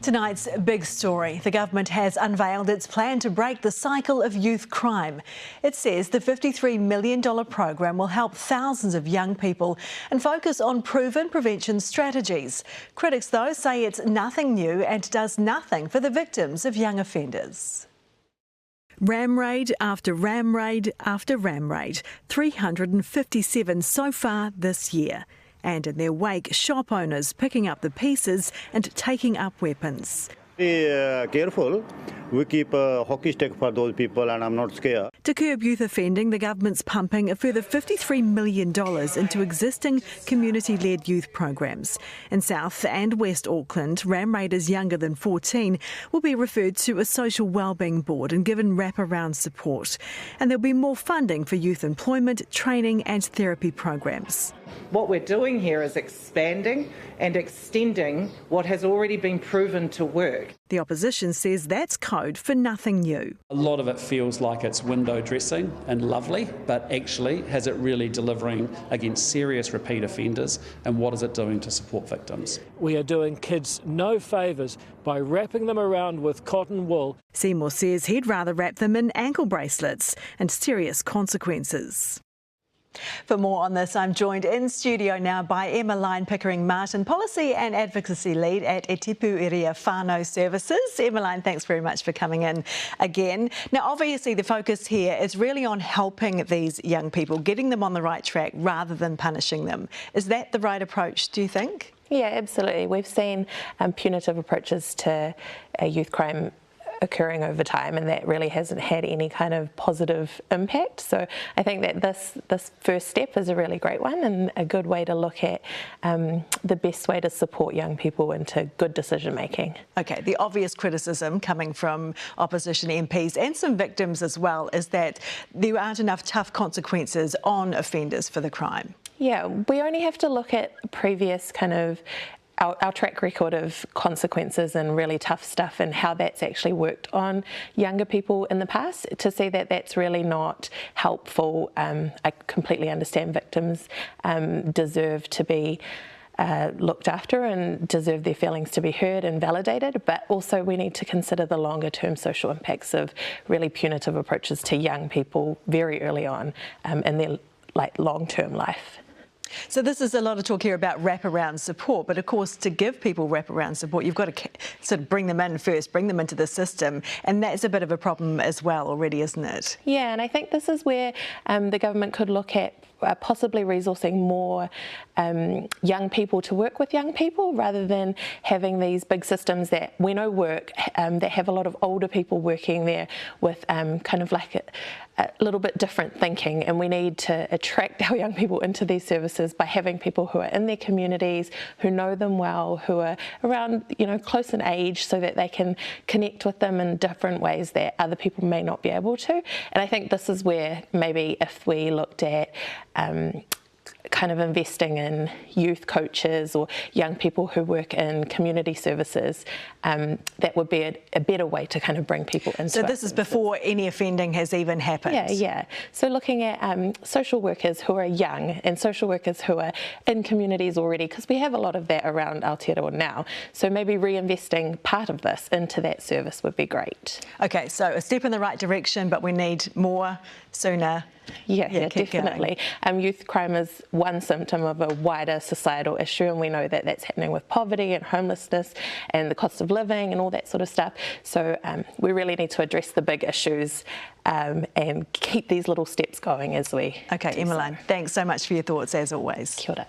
Tonight's big story. The government has unveiled its plan to break the cycle of youth crime. It says the $53 million program will help thousands of young people and focus on proven prevention strategies. Critics, though, say it's nothing new and does nothing for the victims of young offenders. Ram raid after ram raid after ram raid, 357 so far this year. And in their wake, shop owners picking up the pieces and taking up weapons. Be careful. We keep a hockey stick for those people and I'm not scared. To curb youth offending, the government's pumping a further $53 million into existing community-led youth programs. In South and West Auckland, ram raiders younger than 14 will be referred to a social wellbeing board and given wraparound support. And there'll be more funding for youth employment, training and therapy programs. What we're doing here is expanding and extending what has already been proven to work. The opposition says that's code for nothing new. A lot of it feels like it's window dressing and lovely, but actually is it really delivering against serious repeat offenders, and what is it doing to support victims? We are doing kids no favours by wrapping them around with cotton wool. Seymour says he'd rather wrap them in ankle bracelets and serious consequences. For more on this, I'm joined in studio now by Emmeline Pickering-Martin, Policy and Advocacy Lead at E Tipu Iria Whānau Services. Emmeline, thanks very much for coming in again. Now, obviously, the focus here is really on helping these young people, getting them on the right track rather than punishing them. Is that the right approach, do you think? Yeah, absolutely. We've seen punitive approaches to youth crime occurring over time, and that really hasn't had any kind of positive impact. So I think that this first step is a really great one and a good way to look at the best way to support young people into good decision making. Okay, the obvious criticism coming from opposition MPs and some victims as well is that there aren't enough tough consequences on offenders for the crime. Yeah, we only have to look at previous kind of our track record of consequences and really tough stuff and how that's actually worked on younger people in the past to see that that's really not helpful. I completely understand victims deserve to be looked after and deserve their feelings to be heard and validated, but also we need to consider the longer term social impacts of really punitive approaches to young people very early on in their long-term life. So this is a lot of talk here about wraparound support, but of course to give people wraparound support you've got to sort of bring them in first, bring them into the system, and that's a bit of a problem as well already, isn't it? Yeah, and I think this is where the government could look at possibly resourcing more young people to work with young people rather than having these big systems that we know work, that have a lot of older people working there with kind of like a little bit different thinking, and we need to attract our young people into these services by having people who are in their communities, who know them well, who are around, close in age, so that they can connect with them in different ways that other people may not be able to. And I think this is where maybe if we looked at kind of investing in youth coaches or young people who work in community services, that would be a better way to kind of bring people into. So this is before any offending has even happened? Yeah. So looking at social workers who are young and social workers who are in communities already, because we have a lot of that around Aotearoa now. So maybe reinvesting part of this into that service would be great. Okay, so a step in the right direction, but we need more sooner. Yeah, definitely. Youth crime is one symptom of a wider societal issue, and we know that that's happening with poverty and homelessness and the cost of living and all that sort of stuff. So we really need to address the big issues and keep these little steps going as we. Okay, Emmeline, thanks so much for your thoughts as always. Kia ora.